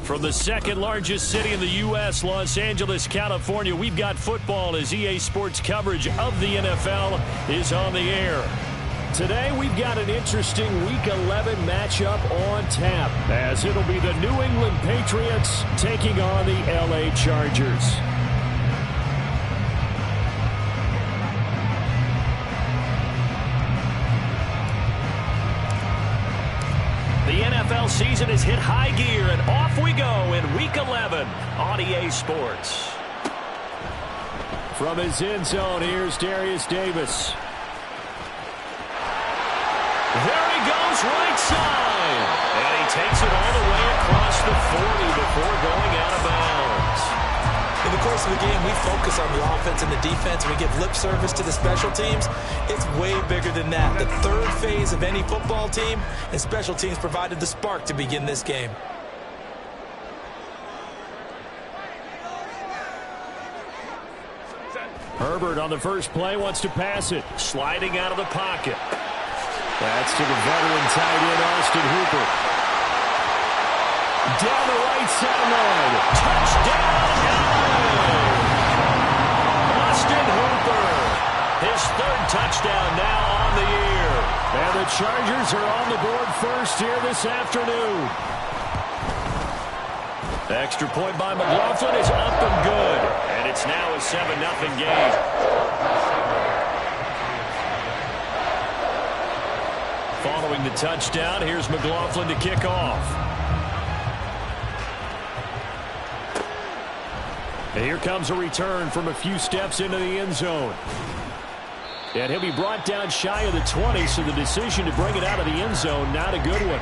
From the second largest city in the U.S., Los Angeles, California, we've got football as EA Sports coverage of the NFL is on the air. Today, we've got an interesting Week 11 matchup on tap, as it'll be the New England Patriots taking on the L.A. Chargers. The NFL season has hit high gear, and off we go in Week 11 on EA Sports. From his end zone, here's Darius Davis. There he goes, right side. And he takes it all the way across the 40 before going out of bounds. In the course of the game, we focus on the offense and the defense, and we give lip service to the special teams. It's way bigger than that. The third phase of any football team, and special teams provided the spark to begin this game. Herbert on the first play wants to pass it. Sliding out of the pocket. That's to the veteran tight end, Austin Hooper. Down the right sideline. Touchdown, Austin Hooper. His third touchdown now on the year. And the Chargers are on the board first here this afternoon. The extra point by McLaughlin is up and good. And it's now a 7-0 game. Following the touchdown, here's McLaughlin to kick off. And here comes a return from a few steps into the end zone. And he'll be brought down shy of the 20, so the decision to bring it out of the end zone, not a good one.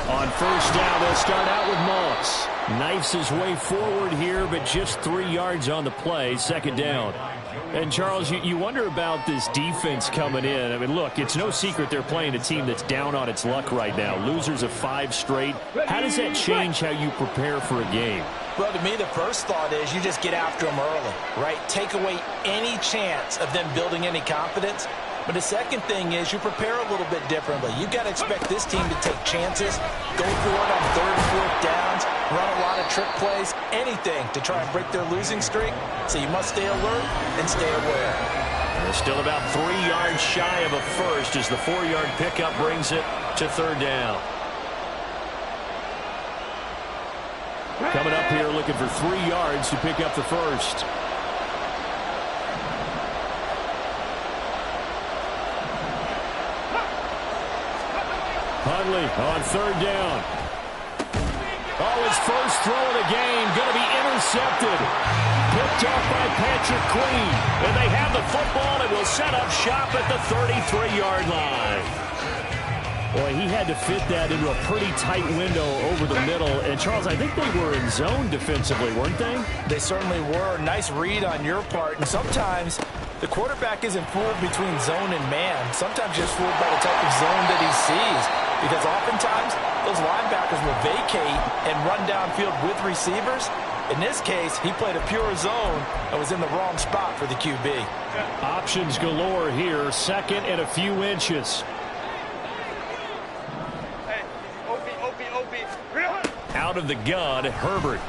On first down, they'll start out with Moss. Knifes his way forward here, but just 3 yards on the play, second down. And, Charles, you wonder about this defense coming in. I mean, look, it's no secret they're playing a team that's down on its luck right now. Losers of 5 straight. How does that change how you prepare for a game? Well, to me, the first thought is you just get after them early, right? Take away any chance of them building any confidence. But the second thing is you prepare a little bit differently. You've got to expect this team to take chances, go for it on 3rd and 4th downs, run a lot of trick plays, anything to try and break their losing streak. So you must stay alert and stay aware. They're still about 3 yards shy of a first as the 4-yard pickup brings it to 3rd down. Coming up here looking for 3 yards to pick up the first. Hundley on 3rd down. Oh, his first throw of the game going to be intercepted. Picked off by Patrick Queen. And they have the football and will set up shop at the 33-yard line. Boy, he had to fit that into a pretty tight window over the middle. And, Charles, I think they were in zone defensively, weren't they? They certainly were. Nice read on your part. And sometimes the quarterback isn't fooled between zone and man. Sometimes just fooled by the type of zone that he sees. Because oftentimes those linebackers will vacate and run downfield with receivers. In this case, he played a pure zone and was in the wrong spot for the QB. Options galore here. Second and a few inches. Out of the gun, Herbert.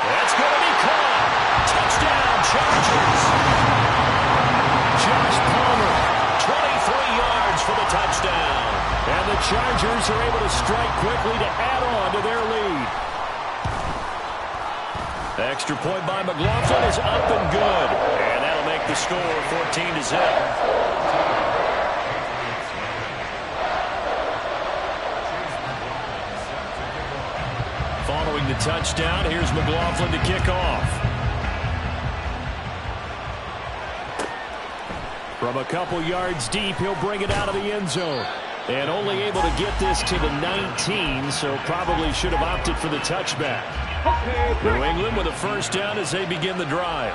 That's going to be caught. Touchdown, Chargers. Josh Palmer, 23 yards for the touchdown. And the Chargers are able to strike quickly to add on to their lead. The extra point by McLaughlin is up and good. And that'll make the score 14-0. Following the touchdown, here's McLaughlin to kick off. From a couple yards deep, he'll bring it out of the end zone. And only able to get this to the 19, so probably should have opted for the touchback. New England with a first down as they begin the drive.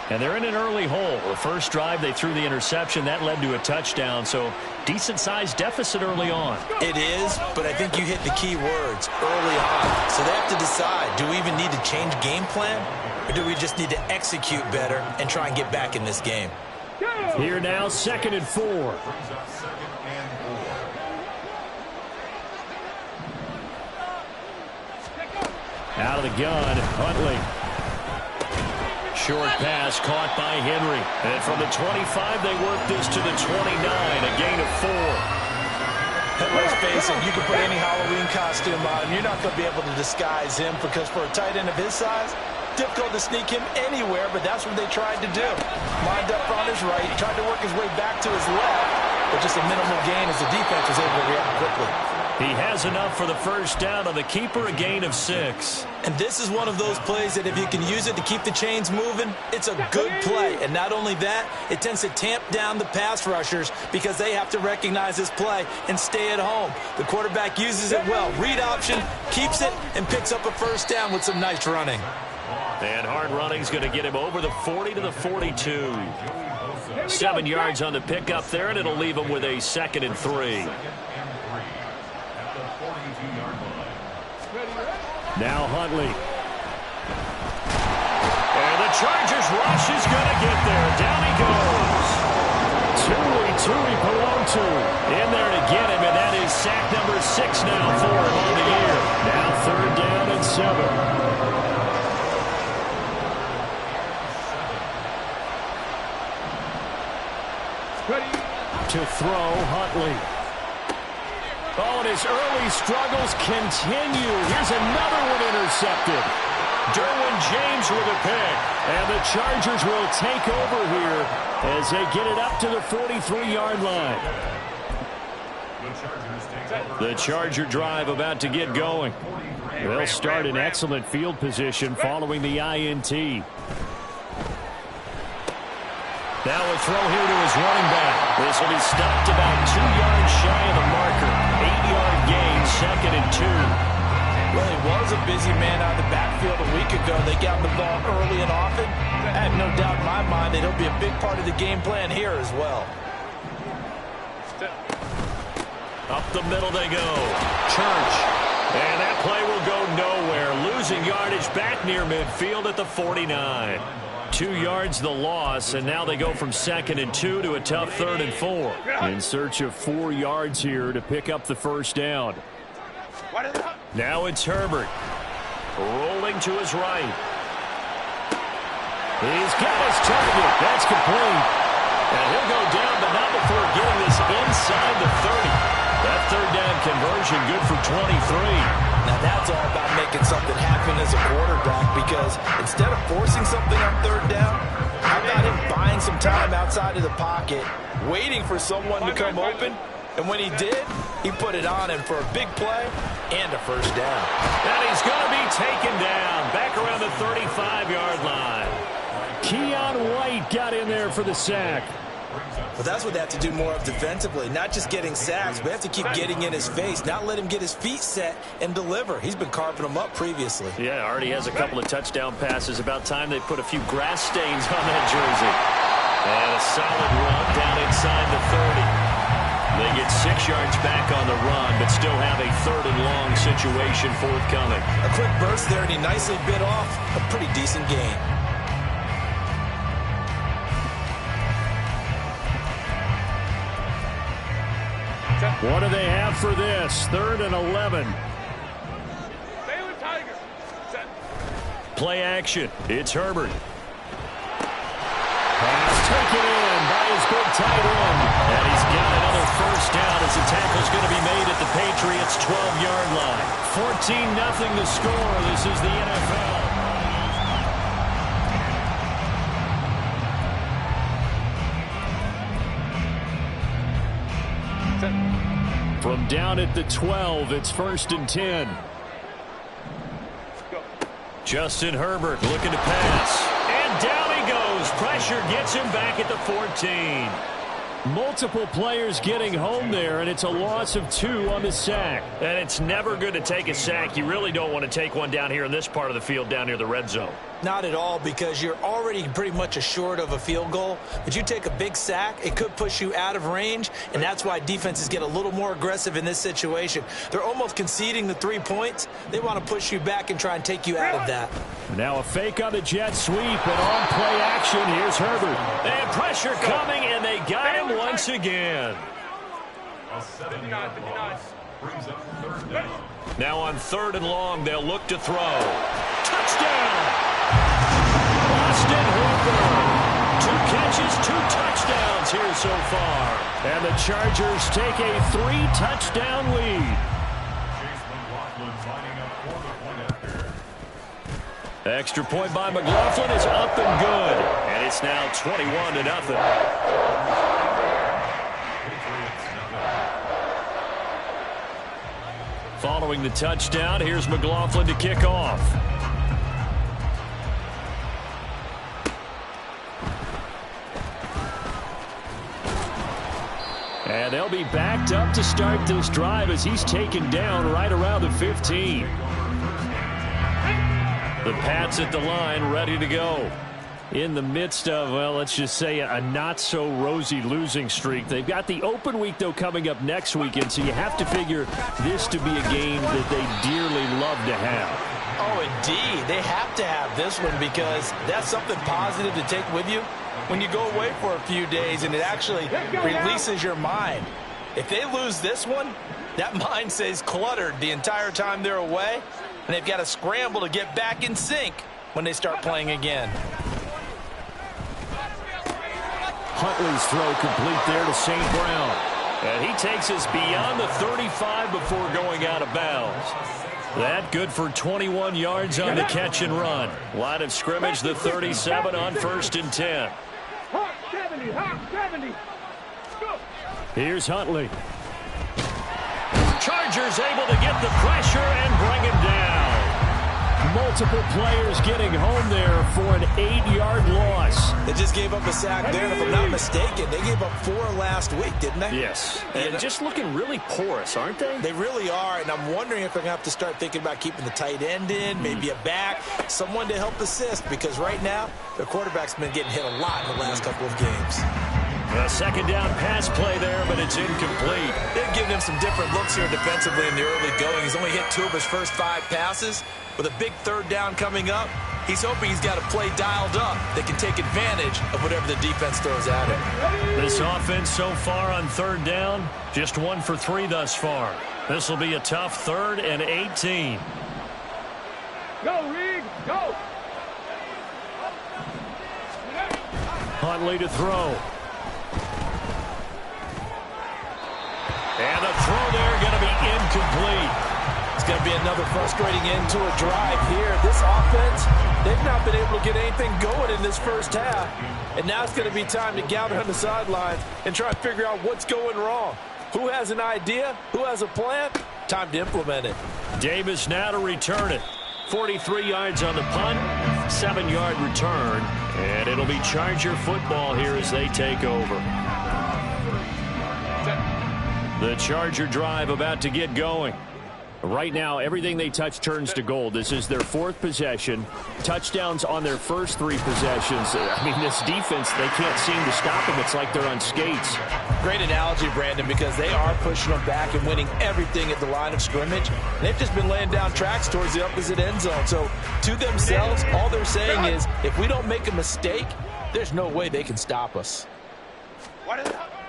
And they're in an early hole. The first drive, they threw the interception. That led to a touchdown, so decent-sized deficit early on. It is, but I think you hit the key words, early on. So they have to decide, do we even need to change game plan, or do we just need to execute better and try and get back in this game? Here now, 2nd and 4. Out of the gun, Huntley. Short pass caught by Henry. And from the 25, they work this to the 29, a gain of 4. And let's face it, you can put any Halloween costume on him. You're not going to be able to disguise him because for a tight end of his size, difficult to sneak him anywhere, but that's what they tried to do. Lined up on his right, tried to work his way back to his left, but just a minimal gain as the defense was able to react quickly. He has enough for the first down on the keeper, a gain of 6. And this is one of those plays that if you can use it to keep the chains moving, it's a good play. And not only that, it tends to tamp down the pass rushers because they have to recognize this play and stay at home. The quarterback uses it well. Read option, keeps it, and picks up a first down with some nice running. And hard running is going to get him over the 40 to the 42. 7 yards on the pickup there, and it'll leave him with a 2nd and 3. Now Huntley. And the Chargers rush is going to get there. Down he goes. Tui Pulotu in there to get him, and that is sack number 6 now for him on the year. Now 3rd down and 7. To throw, Huntley. Oh, and his early struggles continue. Here's another one intercepted. Derwin James with a pick. And the Chargers will take over here as they get it up to the 43-yard line. The Charger drive about to get going. They'll start in excellent field position following the INT. Now a throw here to his running back. This will be stopped about 2 yards shy of the marker. 8-yard gain, 2nd and 2. Well, he was a busy man out of the backfield a week ago. They got the ball early and often. I have no doubt in my mind that he'll be a big part of the game plan here as well. Up the middle they go. Church. And that play will go nowhere. Losing yardage back near midfield at the 49. 2 yards the loss, and now they go from 2nd and 2 to a tough 3rd and 4. In search of 4 yards here to pick up the first down. Now it's Herbert. Rolling to his right. He's got his target. That's complete. And he'll go down, but not before getting this inside the 30. That 3rd down conversion good for 23. Now that's all about making something happen as a quarterback, because instead of forcing something on 3rd down, how about him buying some time outside of the pocket, waiting for someone to come open, and when he did, he put it on him for a big play and a first down. And he's going to be taken down back around the 35-yard line. Keon White got in there for the sack. But that's what they have to do more of defensively, not just getting sacks, but they have to keep getting in his face, not let him get his feet set and deliver. He's been carving them up previously. Yeah, already has a couple of touchdown passes. About time they put a few grass stains on that jersey. And a solid run down inside the 30. They get 6 yards back on the run, but still have a 3rd and long situation forthcoming. A quick burst there, and he nicely bit off a pretty decent gain. What do they have for this? 3rd and 11. Play action. It's Herbert. Pass taken in by his big tight end. And he's got another first down as the tackle's going to be made at the Patriots' 12-yard line. 14-0 the score. This is the NFL. From down at the 12, it's 1st and 10. Justin Herbert looking to pass. And down he goes. Pressure gets him back at the 14. Multiple players getting home there, and it's a loss of 2 on the sack. And it's never good to take a sack. You really don't want to take one down here in this part of the field down near the red zone. Not at all, because you're already pretty much assured of a field goal. But you take a big sack, it could push you out of range, and that's why defenses get a little more aggressive in this situation. They're almost conceding the 3 points. They want to push you back and try and take you out of that. Now a fake on the jet sweep, and on play action, here's Herbert. And pressure coming, and they got him once again. Now on 3rd and long, they'll look to throw. Touchdown! Austin Hooper. 2 catches, 2 touchdowns here so far. And the Chargers take a 3-touchdown lead. Extra point by McLaughlin is up and good. And it's now 21-0. Following the touchdown, here's McLaughlin to kick off. And they'll be backed up to start this drive as he's taken down right around the 15. The Pats at the line ready to go. In the midst of, well, let's just say a not-so-rosy losing streak. They've got the open week, though, coming up next weekend, so you have to figure this to be a game that they dearly love to have. Oh, indeed. They have to have this one because that's something positive to take with you when you go away for a few days, and it actually releases your mind. If they lose this one, that mind stays cluttered the entire time they're away, and they've got to scramble to get back in sync when they start playing again. Huntley's throw complete there to St. Brown. And he takes us beyond the 35 before going out of bounds. That good for 21 yards on the catch and run. Line of scrimmage, the 37 on 1st and 10. Here's Huntley. Chargers able to get the pressure and bring him down. Multiple players getting home there for an 8-yard loss. They just gave up a sack there, and if I'm not mistaken, they gave up 4 last week, didn't they? Yes. And just looking really porous, aren't they? They really are, and I'm wondering if they're going to have to start thinking about keeping the tight end in, maybe a back, someone to help assist, because right now, their quarterback's been getting hit a lot in the last couple of games. A 2nd down pass play there, but it's incomplete. They've given him some different looks here defensively in the early going. He's only hit 2 of his first 5 passes. With a big 3rd down coming up, he's hoping he's got a play dialed up that can take advantage of whatever the defense throws at him. This offense so far on 3rd down, just 1 for 3 thus far. This will be a tough 3rd and 18. Go, Reed, go! Huntley to throw. And the throw there going to be incomplete. It's going to be another frustrating end to a drive here. This offense, they've not been able to get anything going in this first half. And now it's going to be time to gather on the sidelines and try and figure out what's going wrong. Who has an idea? Who has a plan? Time to implement it. Davis now to return it. 43 yards on the punt. 7-yard return, and it'll be Charger football here as they take over. The Charger drive about to get going. Right now, everything they touch turns to gold. This is their 4th possession. Touchdowns on their first 3 possessions. I mean, this defense, they can't seem to stop them. It's like they're on skates. Great analogy, Brandon, because they are pushing them back and winning everything at the line of scrimmage. They've just been laying down tracks towards the opposite end zone. So, to themselves, all they're saying is, if we don't make a mistake, there's no way they can stop us.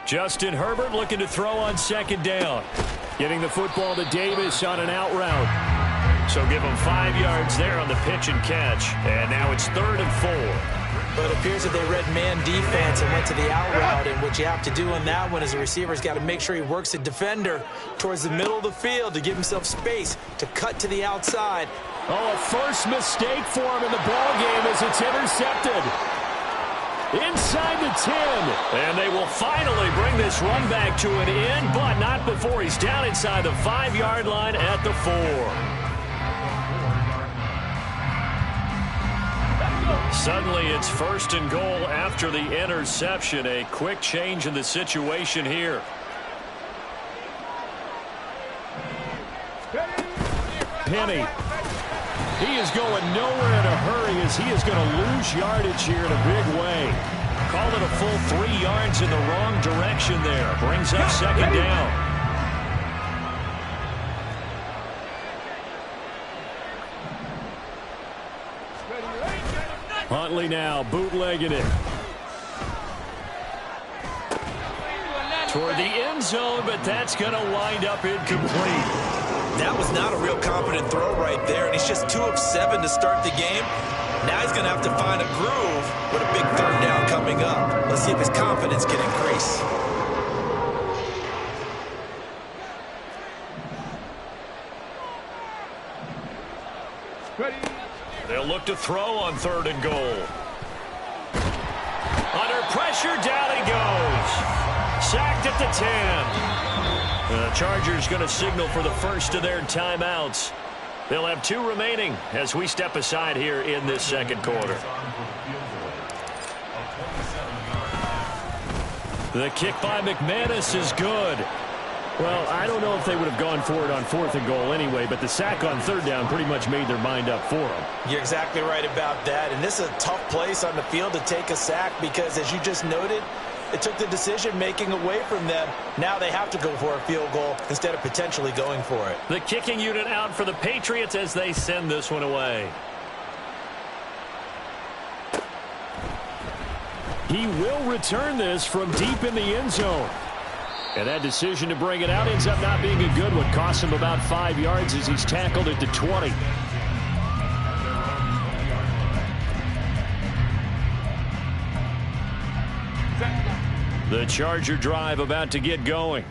Justin Herbert looking to throw on 2nd down. Getting the football to Davis on an out route. So give him 5 yards there on the pitch and catch. And now it's 3rd and 4. But it appears that they read man defense and went to the out route. And what you have to do on that one is the receiver's got to make sure he works the defender towards the middle of the field to give himself space to cut to the outside. Oh, a first mistake for him in the ball game as it's intercepted. Inside the 10, and they will finally bring this run back to an end, but not before he's down inside the 5-yard line at the 4. Suddenly it's 1st and goal after the interception. A quick change in the situation here. Penny. He is going nowhere in a hurry as he is going to lose yardage here in a big way. Call it a full 3 yards in the wrong direction there. Brings up 2nd down. Huntley now bootlegging it. Toward the end zone, but that's going to wind up incomplete. That was not a real confident throw right there, and he's just 2 of 7 to start the game. Now he's going to have to find a groove with a big 3rd down coming up. Let's see if his confidence can increase. They'll look to throw on 3rd and goal. Under pressure, down he goes. Sacked at the 10. The Chargers going to signal for the first of their timeouts. They'll have 2 remaining as we step aside here in this 2nd quarter. The kick by McManus is good. Well, I don't know if they would have gone for it on 4th and goal anyway, but the sack on 3rd down pretty much made their mind up for them. You're exactly right about that, and this is a tough place on the field to take a sack because, as you just noted, it took the decision-making away from them. Now they have to go for a field goal instead of potentially going for it. The kicking unit out for the Patriots as they send this one away. He will return this from deep in the end zone. And that decision to bring it out ends up not being a good one. Costs him about 5 yards as he's tackled at the 20. The Charger drive about to get going.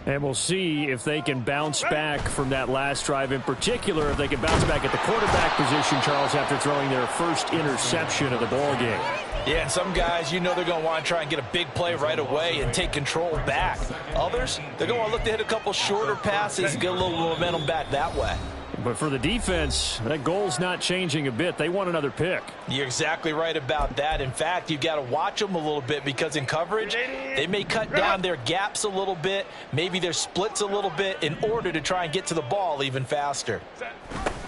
And we'll see if they can bounce back from that last drive. In particular, if they can bounce back at the quarterback position, Charles, after throwing their first interception of the ball game. Yeah, and some guys, you know they're going to want to try and get a big play right away and take control back. Others, they're going to want to look to hit a couple shorter passes and get a little momentum back that way. But for the defense, that goal's not changing a bit. They want another pick. You're exactly right about that. In fact, you've got to watch them a little bit because in coverage, they may cut down their gaps a little bit, maybe their splits a little bit in order to try and get to the ball even faster.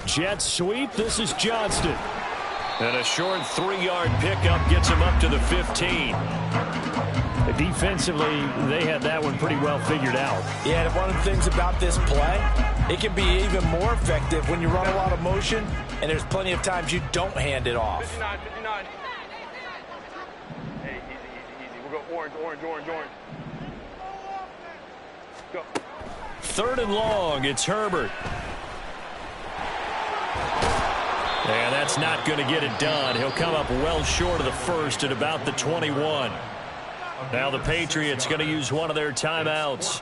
Jet sweep. This is Johnston. And a short 3-yard pickup gets him up to the 15. Defensively, they had that one pretty well figured out. Yeah, and one of the things about this play, it can be even more effective when you run a lot of motion, and there's plenty of times you don't hand it off. 59, 59. Hey, easy. We'll go orange. Go. 3rd and long, it's Herbert. And that's not going to get it done. He'll come up well short of the first at about the 21. Now the Patriots going to use one of their timeouts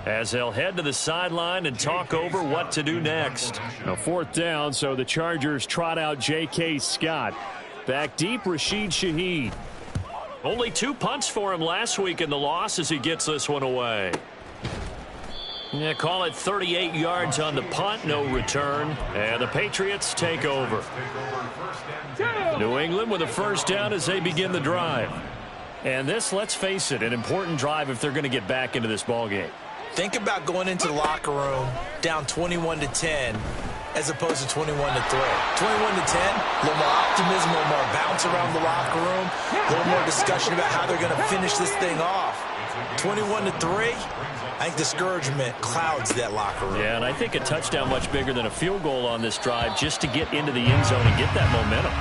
as they'll head to the sideline and talk over what to do next. Now 4th down, so the Chargers trot out J.K. Scott. Back deep, Rashid Shaheed. Only 2 punts for him last week in the loss as he gets this one away. Yeah, call it 38 yards on the punt, no return. And the Patriots take over. New England with a first down as they begin the drive. And this, let's face it, an important drive if they're going to get back into this ballgame. Think about going into the locker room down 21-10 as opposed to 21-3. 21-10, a little more optimism, a little more bounce around the locker room, a little more discussion about how they're going to finish this thing off. 21-3, I think discouragement clouds that locker room. Yeah, and I think a touchdown much bigger than a field goal on this drive just to get into the end zone and get that momentum.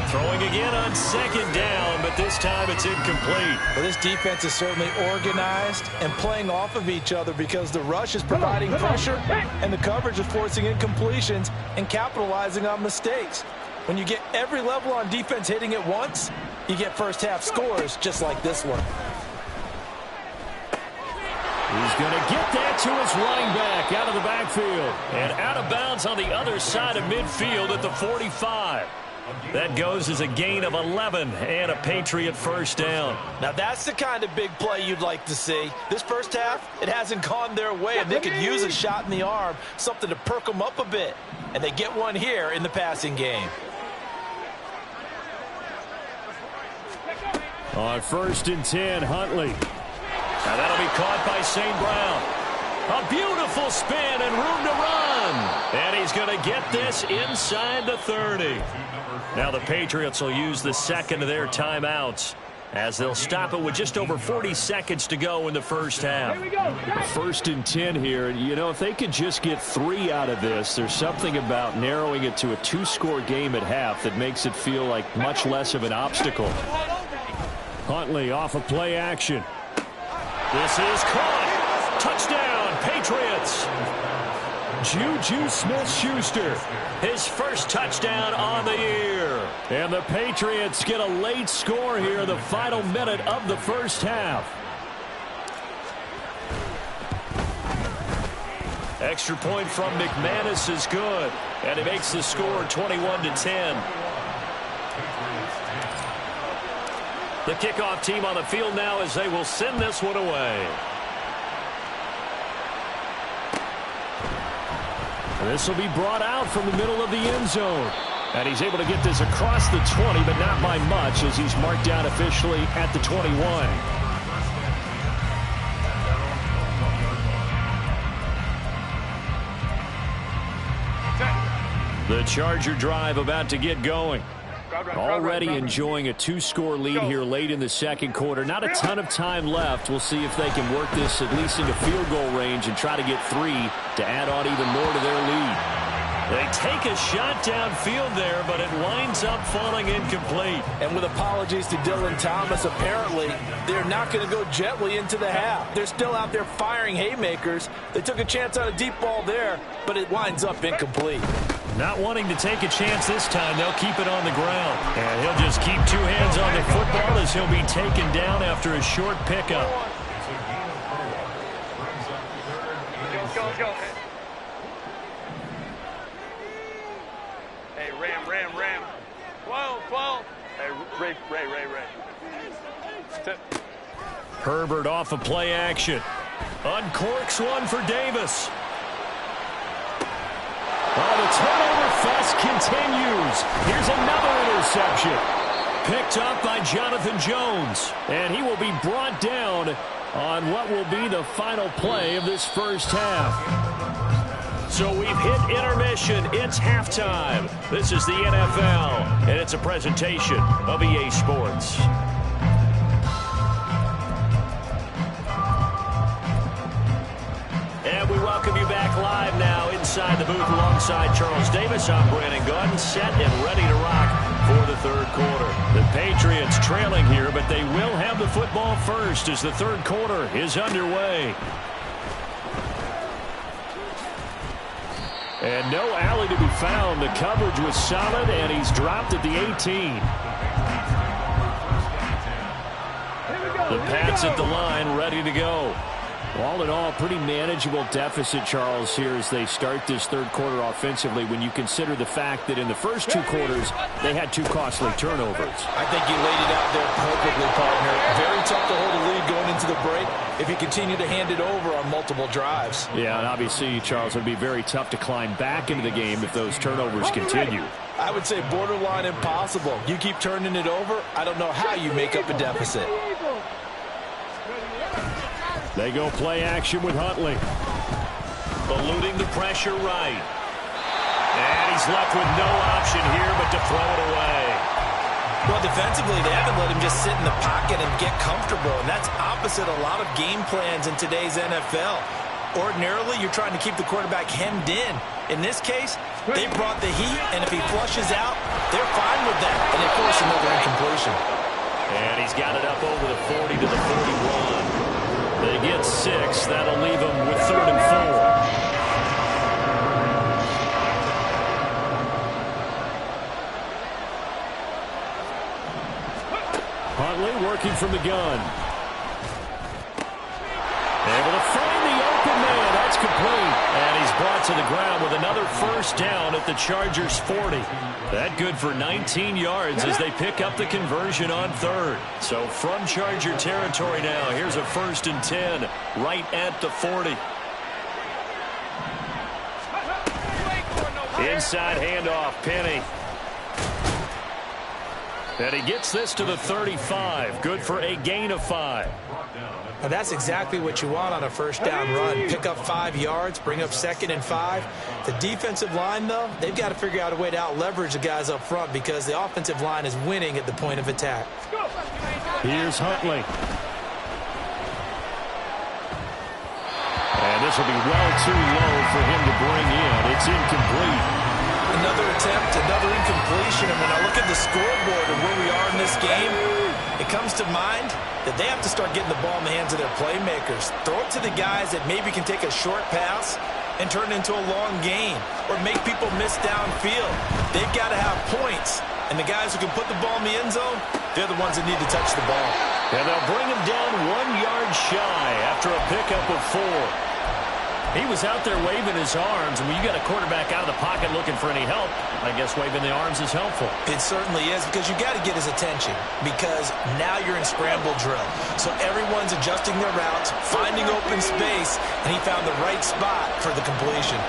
Throwing again on second down, but this time it's incomplete. Well, this defense is certainly organized and playing off of each other because the rush is providing pressure and the coverage is forcing incompletions and capitalizing on mistakes. When you get every level on defense hitting at once, you get first half scores just like this one. He's going to get that to his running back out of the backfield. And out of bounds on the other side of midfield at the 45. That goes as a gain of 11 and a Patriot first down. Now that's the kind of big play you'd like to see. This first half, it hasn't gone their way, and they could use a shot in the arm, something to perk them up a bit. And they get one here in the passing game. On 1st and 10, Huntley. Now that'll be caught by St. Brown. A beautiful spin and room to run. And he's going to get this inside the 30. Now the Patriots will use the second of their timeouts as they'll stop it with just over 40 seconds to go in the first half. 1st and 10 here. You know, if they could just get 3 out of this, there's something about narrowing it to a 2-score game at half that makes it feel like much less of an obstacle. Huntley off of play action. This is caught. Touchdown, Patriots. Juju Smith-Schuster, his first touchdown on the year. And the Patriots get a late score here, the final minute of the first half. Extra point from McManus is good, and it makes the score 21-10. The kickoff team on the field now as they will send this one away. This will be brought out from the middle of the end zone. And he's able to get this across the 20, but not by much as he's marked down officially at the 21. The Charger drive about to get going. Already enjoying a 2-score lead here late in the second quarter. Not a ton of time left. We'll see if they can work this at least into field goal range and try to get 3 to add on even more to their lead. They take a shot downfield there, but it winds up falling incomplete. And with apologies to Dylan Thomas, apparently they're not going to go gently into the half. They're still out there firing haymakers. They took a chance on a deep ball there, but it winds up incomplete. Not wanting to take a chance this time, they'll keep it on the ground. And he'll just keep 2 hands on the football as he'll be taken down after a short pickup. Let's go. Hey, Ram. 12. Hey, Ray. Tip. Herbert off of play action. Uncorks one for Davis. Oh, the turnover fest continues. Here's another interception. Picked up by Jonathan Jones. And he will be brought down on what will be the final play of this first half. So we've hit intermission. It's halftime. This is the NFL, and it's a presentation of EA Sports. And we welcome you back live now inside the booth alongside Charles Davis. I'm Brandon Gunn, set and ready to rock for the third quarter. The Patriots trailing here, but they will have the football first as the third quarter is underway. And no alley to be found. The coverage was solid, and he's dropped at the 18. The Pats at the line, ready to go. All in all, pretty manageable deficit, Charles, here as they start this third quarter offensively when you consider the fact that in the first two quarters they had two costly turnovers. I think you laid it out there perfectly, partner. Very tough to hold a lead going into the break if you continue to hand it over on multiple drives. Yeah, and obviously, Charles, it would be very tough to climb back into the game if those turnovers continue. I would say borderline impossible. You keep turning it over, I don't know how you make up a deficit. They go play action with Huntley. Eluding the pressure right. And he's left with no option here but to throw it away. Well, defensively, they haven't let him just sit in the pocket and get comfortable, and that's opposite a lot of game plans in today's NFL. Ordinarily, you're trying to keep the quarterback hemmed in. In this case, they brought the heat, and if he flushes out, they're fine with that, and they force another incompletion. And he's got it up over the 40 to the 41. They get 6. That'll leave them with 3rd and 4. Huntley working from the gun. Able to find the open man. That's complete. And he's brought to the ground with another first down at the Chargers' 40. That good for 19 yards as they pick up the conversion on 3rd. So from Charger territory now, here's a 1st and 10 right at the 40. Inside handoff, Penny. And he gets this to the 35. Good for a gain of 5. Now that's exactly what you want on a first down run. Pick up 5 yards, bring up 2nd and 5. The defensive line, though, they've got to figure out a way to out-leverage the guys up front because the offensive line is winning at the point of attack. Here's Huntley. And this will be well too low for him to bring in. It's incomplete. Another attempt, another incompletion, and when I look at the scoreboard and where we are in this game, it comes to mind that they have to start getting the ball in the hands of their playmakers. Throw it to the guys that maybe can take a short pass and turn it into a long gain or make people miss downfield. They've got to have points, and the guys who can put the ball in the end zone, they're the ones that need to touch the ball. And they'll bring him down 1 yard shy after a pickup of 4. He was out there waving his arms, and when you got a quarterback out of the pocket looking for any help, I guess waving the arms is helpful. It certainly is, because you got to get his attention, because now you're in scramble drill. So everyone's adjusting their routes, finding open space, and he found the right spot for the completion.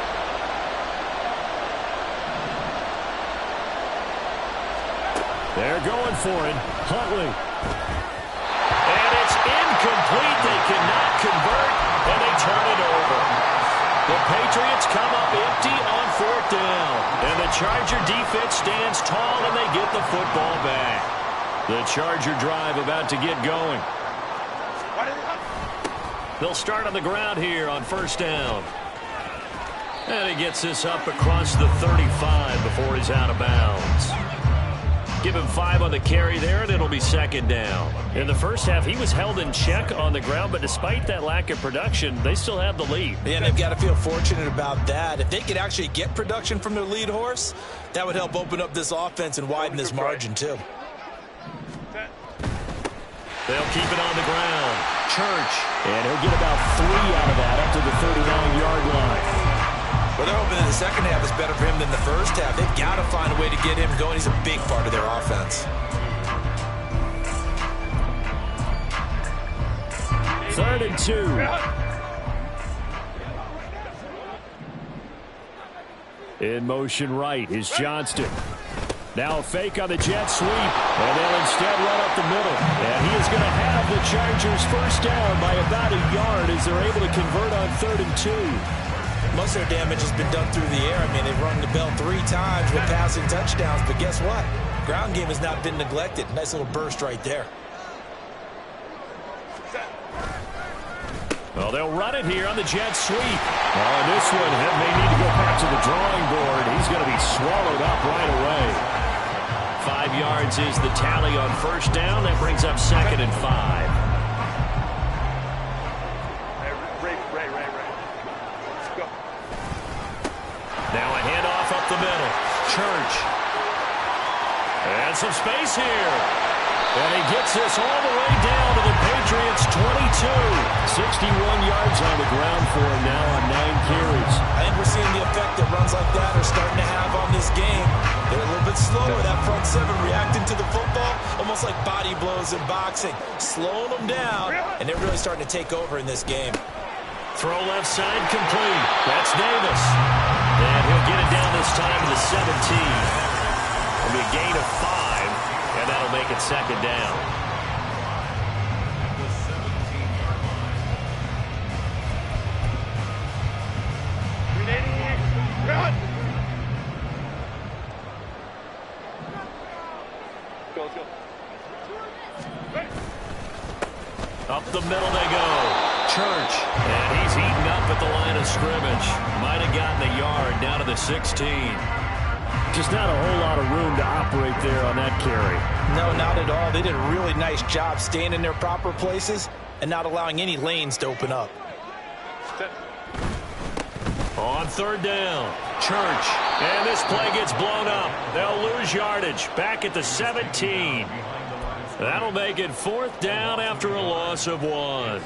They're going for it. Huntley. And it's incomplete. They cannot convert, and they turn it over. The Patriots come up empty on 4th down. And the Charger defense stands tall, and they get the football back. The Charger drive about to get going. They'll start on the ground here on 1st down. And he gets this up across the 35 before he's out of bounds. Give him 5 on the carry there, and it'll be 2nd down. In the first half, he was held in check on the ground, but despite that lack of production, they still have the lead. Yeah, and they've got to feel fortunate about that. If they could actually get production from their lead horse, that would help open up this offense and widen this margin, too. They'll keep it on the ground. Church. And he'll get about 3 out of that up to the 39-yard line. Well, they're hoping that the second half is better for him than the first half. They've got to find a way to get him going. He's a big part of their offense. 3rd and 2. In motion right is Johnston. Now a fake on the jet sweep, and they'll instead run up the middle. And he is going to have the Chargers first down by about a yard as they're able to convert on 3rd and 2. Most of their damage has been done through the air. I mean, they've rung the bell 3 times with passing touchdowns, but guess what? Ground game has not been neglected. Nice little burst right there. Well, they'll run it here on the jet sweep. Oh, this one may need to go back to the drawing board. He's going to be swallowed up right away. 5 yards is the tally on 1st down. That brings up 2nd and 5. Now a handoff up the middle. Church. And some space here. And he gets this all the way down to the Patriots' 22. 61 yards on the ground for him now on 9 carries. I think we're seeing the effect that runs like that are starting to have on this game. They're a little bit slower, that front seven reacting to the football, almost like body blows in boxing, slowing them down, and they're really starting to take over in this game. Throw left side complete. That's Davis. And he'll get it down this time to the 17. It'll be a gain of 5, and that'll make it second down. Up the middle they go. Church. And he's eaten up at the line of scrimmage. Might have gotten a yard down to the 16. Just not a whole lot of room to operate there on that carry. No, not at all. They did a really nice job staying in their proper places and not allowing any lanes to open up. On third down, Church. And this play gets blown up. They'll lose yardage. Back at the 17. That'll make it 4th down after a loss of 1.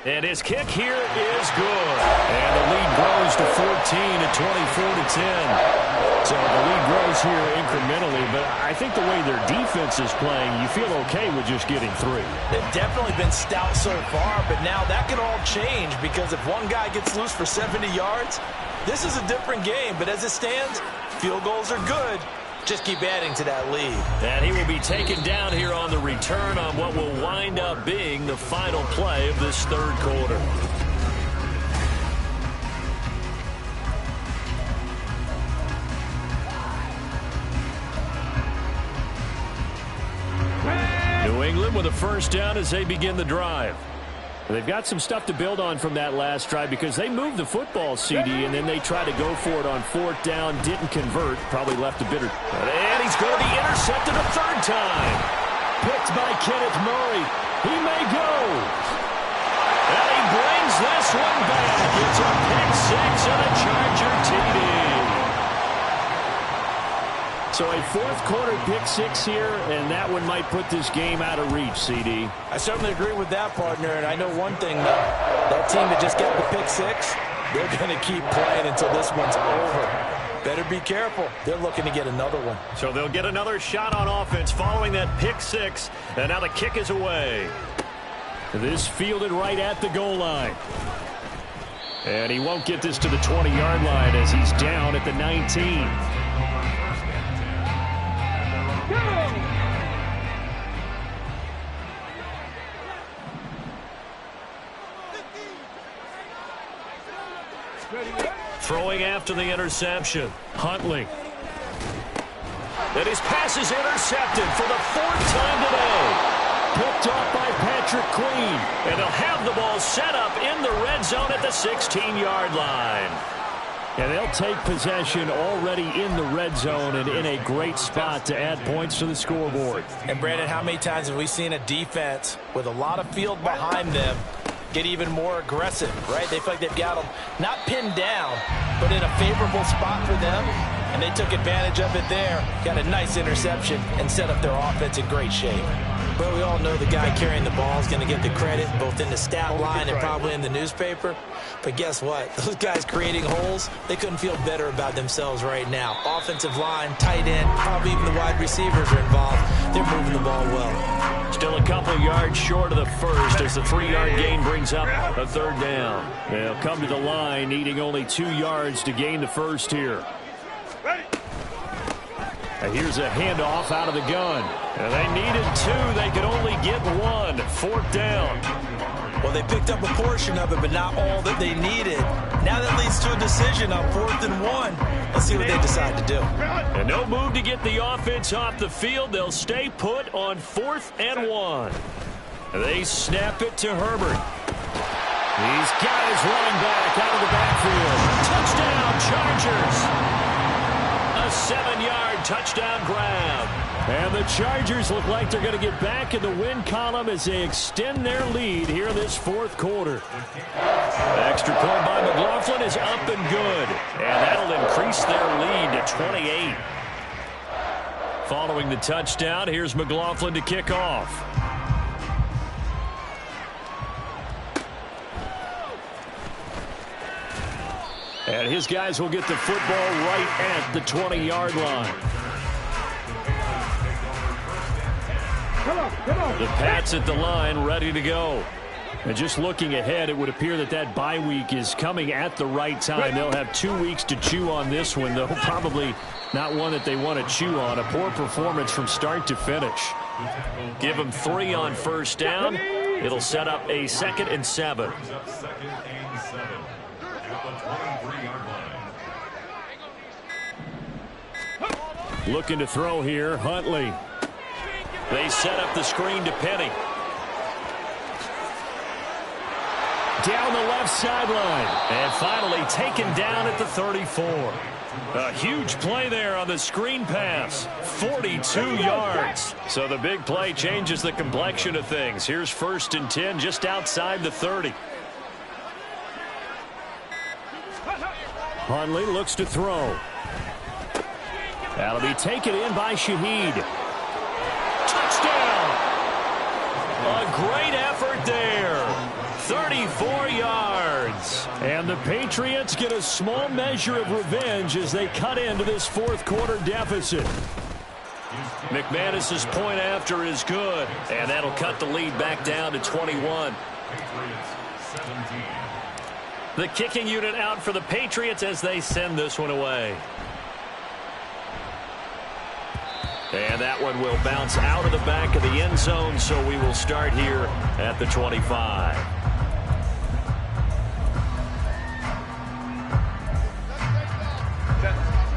And his kick here is good. And the lead grows to 14 at 24-10. So the lead grows here incrementally, but I think the way their defense is playing, you feel okay with just getting 3. They've definitely been stout so far, but now that can all change because if one guy gets loose for 70 yards, this is a different game. But as it stands, field goals are good. Just keep adding to that lead. And he will be taken down here on the return on what will wind up being the final play of this third quarter. New England with a first down as they begin the drive. They've got some stuff to build on from that last drive because they moved the football, CD, and then they tried to go for it on 4th down, didn't convert, probably left a bitter. And he's going to be intercepted a third time. Picked by Kenneth Murray. He may go. And he brings this one back. It's a pick 6 and a Charger TD. So a 4th quarter pick 6 here, and that one might put this game out of reach, CD. I certainly agree with that, partner, and I know one thing, though. That team that just got the pick 6, they're going to keep playing until this one's over. Better be careful. They're looking to get another one. So they'll get another shot on offense following that pick 6, and now the kick is away. This fielded right at the goal line. And he won't get this to the 20-yard line as he's down at the 19. Throwing after the interception. Huntley. And his pass is intercepted for the 4th time today. Picked off by Patrick Queen. And they'll have the ball set up in the red zone at the 16-yard line. And they'll take possession already in the red zone and in a great spot to add points to the scoreboard. And, Brandon, how many times have we seen a defense with a lot of field behind them get even more aggressive, right? They feel like they've got them not pinned down, but in a favorable spot for them, and they took advantage of it there, got a nice interception, and set up their offense in great shape. But we all know the guy carrying the ball is going to get the credit, both in the stat line and probably in the newspaper. But guess what? Those guys creating holes, they couldn't feel better about themselves right now. Offensive line, tight end, probably even the wide receivers are involved. They're moving the ball well. Still a couple yards short of the first as the 3-yard gain brings up a 3rd down. They'll come to the line needing only 2 yards to gain the first here. And here's a handoff out of the gun. And they needed 2. They could only get 1. 4th down. Well, they picked up a portion of it, but not all that they needed. Now that leads to a decision on 4th and 1. Let's see what they decide to do. And no move to get the offense off the field. They'll stay put on 4th and 1. They snap it to Herbert. He's got his running back out of the backfield. Touchdown, Chargers. A 7-yard touchdown grab. And the Chargers look like they're going to get back in the win column as they extend their lead here in this 4th quarter. The extra point by McLaughlin is up and good. And that'll increase their lead to 28. Following the touchdown, here's McLaughlin to kick off. And his guys will get the football right at the 20-yard line. The Pats at the line, ready to go. And just looking ahead, it would appear that that bye week is coming at the right time. They'll have 2 weeks to chew on this one, though probably not one that they want to chew on. A poor performance from start to finish. Give them 3 on first down. It'll set up a 2nd and 7. Looking to throw here, Huntley. They set up the screen to Penny. Down the left sideline. And finally taken down at the 34. A huge play there on the screen pass. 42 yards. So the big play changes the complexion of things. Here's 1st and 10 just outside the 30. Huntley looks to throw. That'll be taken in by Shaheed. Touchdown! A great effort there. 34 yards. And the Patriots get a small measure of revenge as they cut into this 4th quarter deficit. McManus's point after is good. And that'll cut the lead back down to 21. The kicking unit out for the Patriots as they send this one away. And that one will bounce out of the back of the end zone, so we will start here at the 25.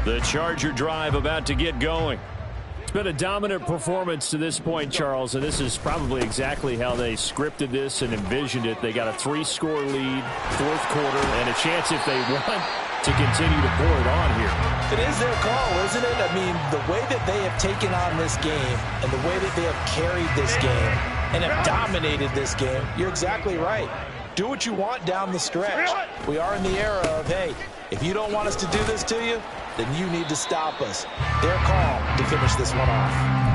The Charger drive about to get going. It's been a dominant performance to this point, Charles, and this is probably exactly how they scripted this and envisioned it. They got a 3-score lead, 4th quarter, and a chance if they want to continue to pour it on here. It is their call, isn't it? I mean, the way that they have taken on this game and the way that they have carried this game and have dominated this game, you're exactly right. Do what you want down the stretch. We are in the era of, hey, if you don't want us to do this to you, then you need to stop us. Their call to finish this one off.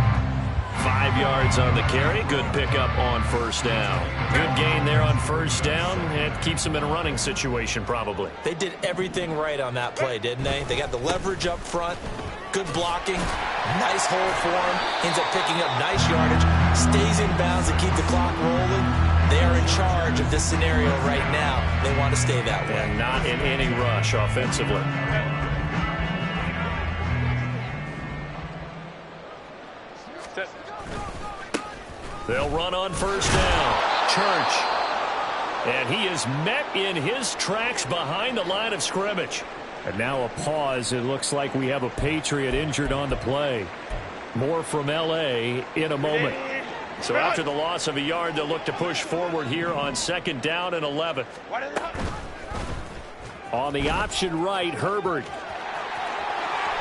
5 yards on the carry. Good pickup on first down. Good gain there on first down. It keeps them in a running situation probably. They did everything right on that play, didn't they? They got the leverage up front. Good blocking. Nice hold for him. Ends up picking up nice yardage. Stays in bounds to keep the clock rolling. They are in charge of this scenario right now. They want to stay that way. And not in any rush offensively. They'll run on first down. Church. And he is met in his tracks behind the line of scrimmage. And now a pause. It looks like we have a Patriot injured on the play. More from L.A. in a moment. So after the loss of a yard, they'll look to push forward here on 2nd down and 11. On the option right, Herbert.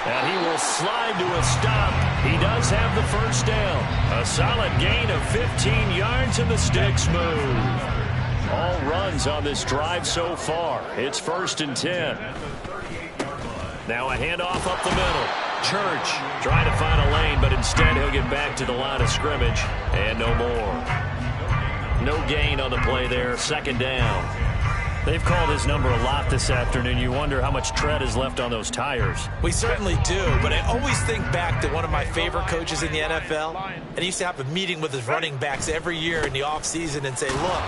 And he will slide to a stop. He does have the first down. A solid gain of 15 yards and the sticks move. All runs on this drive so far. It's 1st and 10. Now a handoff up the middle. Church trying to find a lane, but instead he'll get back to the line of scrimmage. And no more. No gain on the play there. 2nd down. They've called his number a lot this afternoon. You wonder how much tread is left on those tires. We certainly do, but I always think back to one of my favorite coaches in the NFL, and he used to have a meeting with his running backs every year in the offseason and say, look,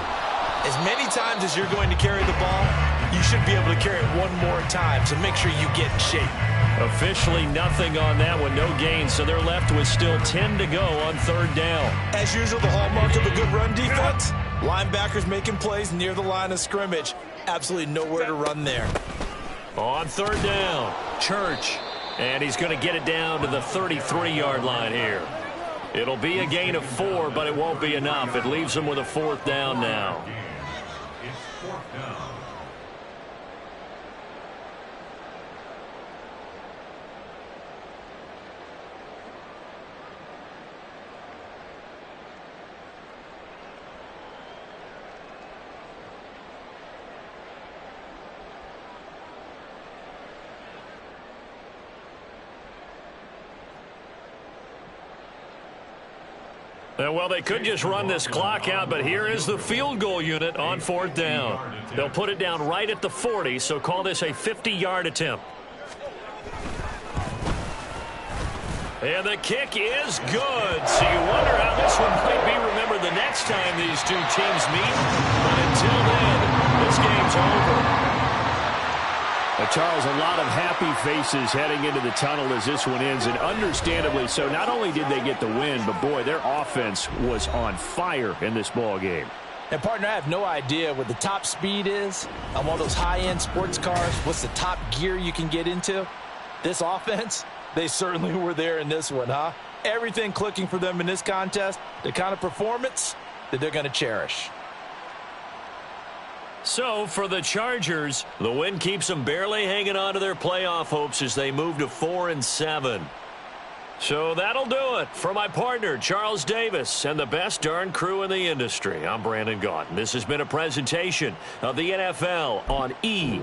as many times as you're going to carry the ball, you should be able to carry it one more time, so make sure you get in shape. Officially nothing on that one, no gain, so they're left with still 10 to go on 3rd down. As usual, the hallmark of a good run defense, linebackers making plays near the line of scrimmage. Absolutely nowhere to run there. On 3rd down, Church. And he's going to get it down to the 33-yard line here. It'll be a gain of 4, but it won't be enough. It leaves him with a 4th down now. Well, they could just run this clock out, but here is the field goal unit on 4th down. They'll put it down right at the 40, so call this a 50-yard attempt. And the kick is good. So you wonder how this one might be remembered the next time these two teams meet. But until then, this game's over. Charles, a lot of happy faces heading into the tunnel as this one ends, and understandably so. Not only did they get the win, but boy, their offense was on fire in this ball game. And, partner, I have no idea what the top speed is on one of those high-end sports cars. What's the top gear you can get into? This offense, they certainly were there in this one, huh? Everything clicking for them in this contest, the kind of performance that they're going to cherish. So, for the Chargers, the win keeps them barely hanging on to their playoff hopes as they move to 4-7. So that'll do it. For my partner, Charles Davis, and the best darn crew in the industry, I'm Brandon Gaudin. This has been a presentation of the NFL on E!